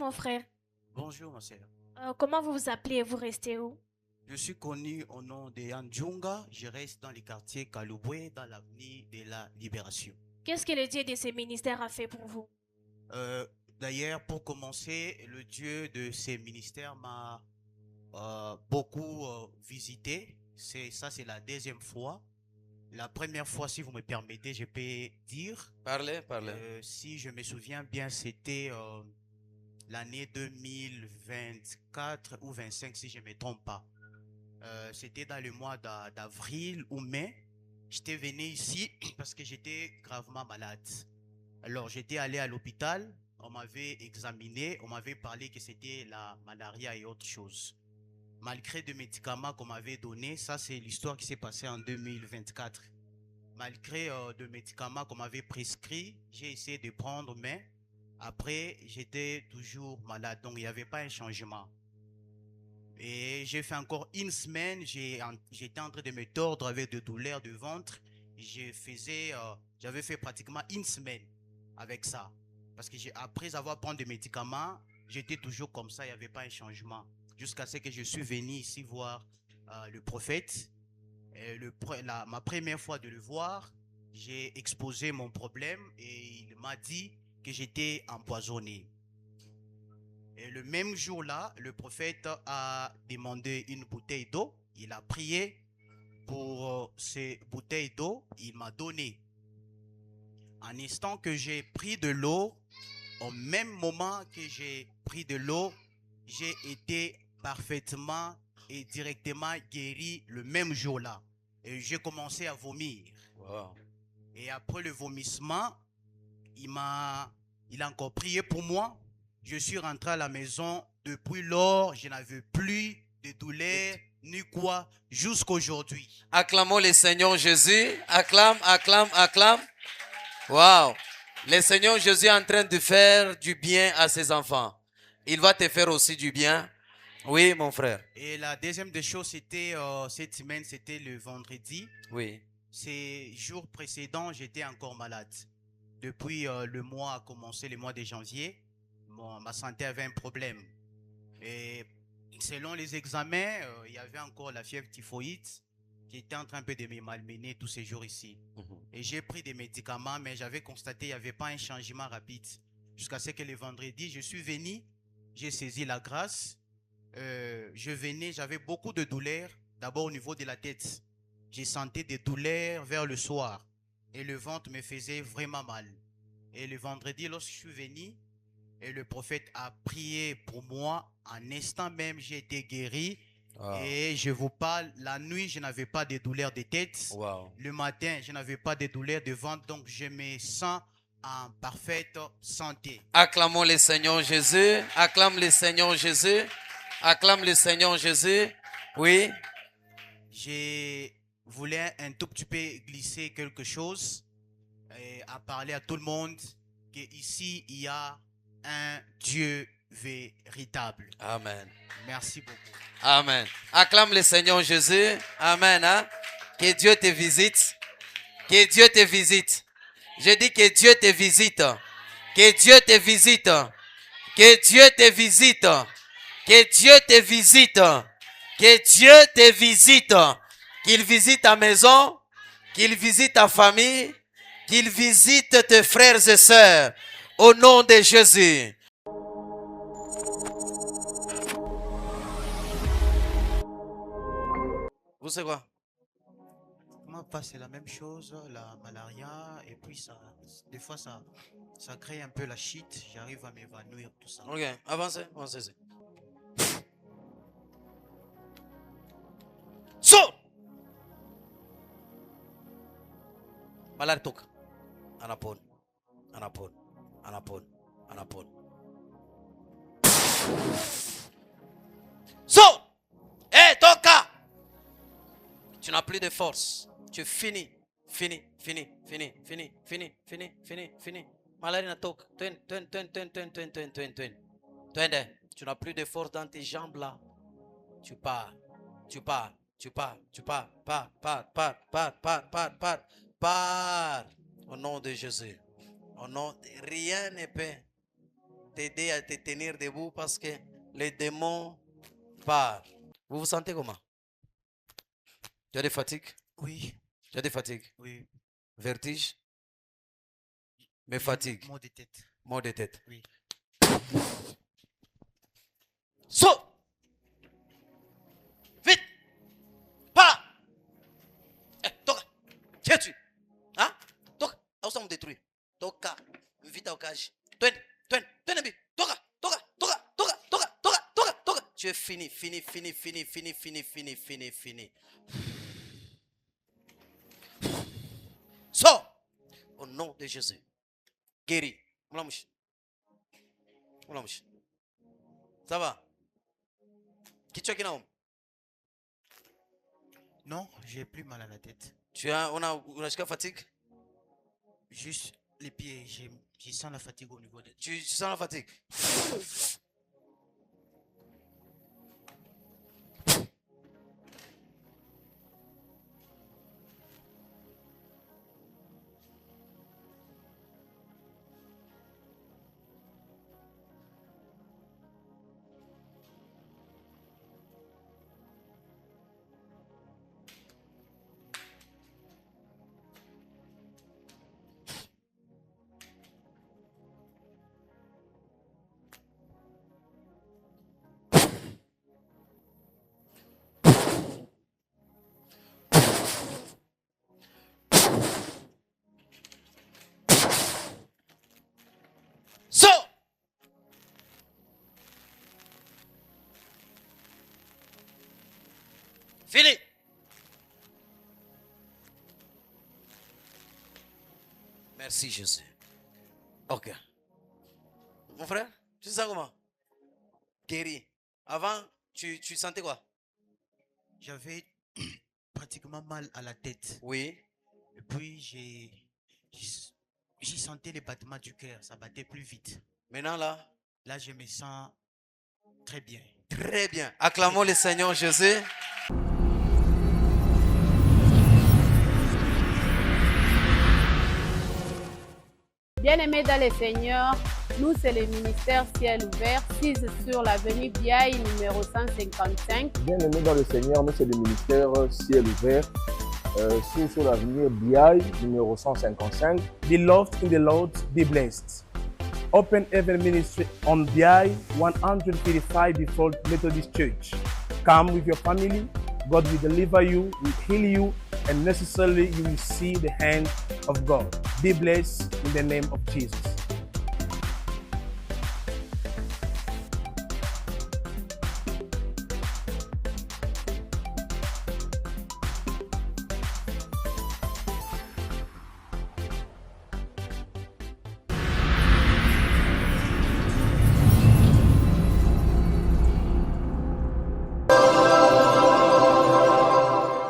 mon frère. Bonjour, ma sœur. Comment vous vous appelez et vous restez où? Je suis connu au nom de Yann Djunga. Je reste dans le quartier Kalouboué, dans l'avenue de la Libération. Qu'est-ce que le Dieu de ces ministères a fait pour vous? Euh, D'ailleurs, pour commencer, le Dieu de ces ministères m'a beaucoup visité. C'est la deuxième fois. La première fois, si vous me permettez, je peux dire, Parlez. si je me souviens bien, c'était l'année 2024 ou 25, si je ne me trompe pas. C'était dans le mois d'avril ou mai. J'étais venu ici parce que j'étais gravement malade. Alors, j'étais allé à l'hôpital. On m'avait examiné. On m'avait parlé que c'était la malaria et autre chose. Malgré des médicaments qu'on m'avait donnés, ça c'est l'histoire qui s'est passée en 2024. Malgré des médicaments qu'on m'avait prescrits, j'ai essayé de prendre, mais après, j'étais toujours malade. Donc, il n'y avait pas un changement. Et j'ai fait encore une semaine, j'étais en train de me tordre avec des douleurs de ventre. J'avais fait pratiquement une semaine avec ça. Parce que après avoir pris des médicaments, j'étais toujours comme ça, il n'y avait pas un changement. Jusqu'à ce que je suis venu ici voir le prophète. Et ma première fois de le voir, j'ai exposé mon problème et il m'a dit que j'étais empoisonné. Et le même jour-là, le prophète a demandé une bouteille d'eau. Il a prié pour ces bouteilles d'eau. Il m'a donné. En instant que j'ai pris de l'eau, au même moment que j'ai pris de l'eau, j'ai été parfaitement et directement guéri le même jour-là. Et j'ai commencé à vomir. Wow. Et après le vomissement, il a encore prié pour moi. Je suis rentré à la maison. Depuis lors, je n'avais plus de douleur ni quoi jusqu'aujourd'hui. Acclamons le Seigneur Jésus. Acclame. Wow. Le Seigneur Jésus est en train de faire du bien à ses enfants. Il va te faire aussi du bien. Oui, mon frère. Et la deuxième des choses, c'était cette semaine, c'était le vendredi. Oui. Ces jours précédents, j'étais encore malade. Depuis le mois a commencé, le mois de janvier, ma santé avait un problème. Et selon les examens, il y avait encore la fièvre typhoïde qui était en train un peu de me malmener tous ces jours ici. Et j'ai pris des médicaments, mais j'avais constaté qu'il n'y avait pas un changement rapide. Jusqu'à ce que le vendredi, je suis venu, j'ai saisi la grâce. J'avais beaucoup de douleurs, d'abord au niveau de la tête. J'ai senti des douleurs vers le soir et le ventre me faisait vraiment mal. Et le vendredi, lorsque je suis venu, et le prophète a prié pour moi, en instant même, j'ai été guéri. Wow. Et je vous parle, la nuit, je n'avais pas de douleurs de tête. Wow. Le matin, je n'avais pas de douleurs de ventre, donc je me sens en parfaite santé. Acclamons le Seigneur Jésus. Acclame le Seigneur Jésus. Acclame le Seigneur Jésus. Oui. Je voulais un tout petit peu glisser quelque chose et à parler à tout le monde qu'ici, il y a un Dieu véritable. Amen. Merci beaucoup. Amen. Acclame le Seigneur Jésus. Amen. Hein? Que Dieu te visite. Que Dieu te visite. Je dis que Dieu te visite. Que Dieu te visite. Que Dieu te visite. Que Dieu te visite. Que Dieu te visite. Qu'il visite ta maison. Qu'il visite ta famille. Qu'il visite tes frères et sœurs. Au nom de Jésus. Vous savez quoi? Moi, c'est la même chose, la malaria, et puis des fois, ça crée un peu la chute. J'arrive à m'évanouir, tout ça. Ok, avancez. Saute! Malade toka. Anapona. Saute! Hey, toka! Tu n'as plus de force. Tu es fini. Fini. Malade na toka. Twende. Tu n'as plus de force dans tes jambes là. Tu pars. Pars. Au nom de Jésus. Au nom de rien ne peut t'aider à te tenir debout parce que les démons partent. Vous vous sentez comment? Tu as des fatigues? Oui, Tu as des fatigues? oui. Vertige? Mais J'ai fatigue? maux de tête. Maux de tête? Oui. Saute! Vite! Pas! Toca! Qui es-tu? Hein? Toca! Où sont détruits? Toca! Vite au cage. Toca! Tu es fini. Sors! Au nom de Jésus. Guéri. Moulamouche. Ça va? Qui tu as qui n'a? Non, j'ai plus mal à la tête. Tu as, on a fatigue? Juste les pieds, je sens la fatigue au niveau des... Tu sens la fatigue? Sors! Fini! Merci Jésus. Ok. Mon frère, tu sens comment? Guéri. Avant, tu sentais quoi? J'avais pratiquement mal à la tête. Oui. Et puis j'ai senti les battements du cœur, ça battait plus vite. Maintenant là? Là, je me sens très bien. Très bien. Acclamons le Seigneur Jésus. Bien-aimés dans le Seigneur, nous c'est le ministère Ciel Ouvert, 6 sur l'avenue Biaï, numéro 155. Bien-aimés dans le Seigneur, nous c'est le ministère Ciel Ouvert, 6 sur l'avenue Biaï, numéro 155. Beloved in the Lord, be blessed. Open Heaven Ministry on Biaï 135 Default Methodist Church. Come with your family. God will deliver you, will heal you, and necessarily you will see the hand of God. Be blessed in the name of Jesus.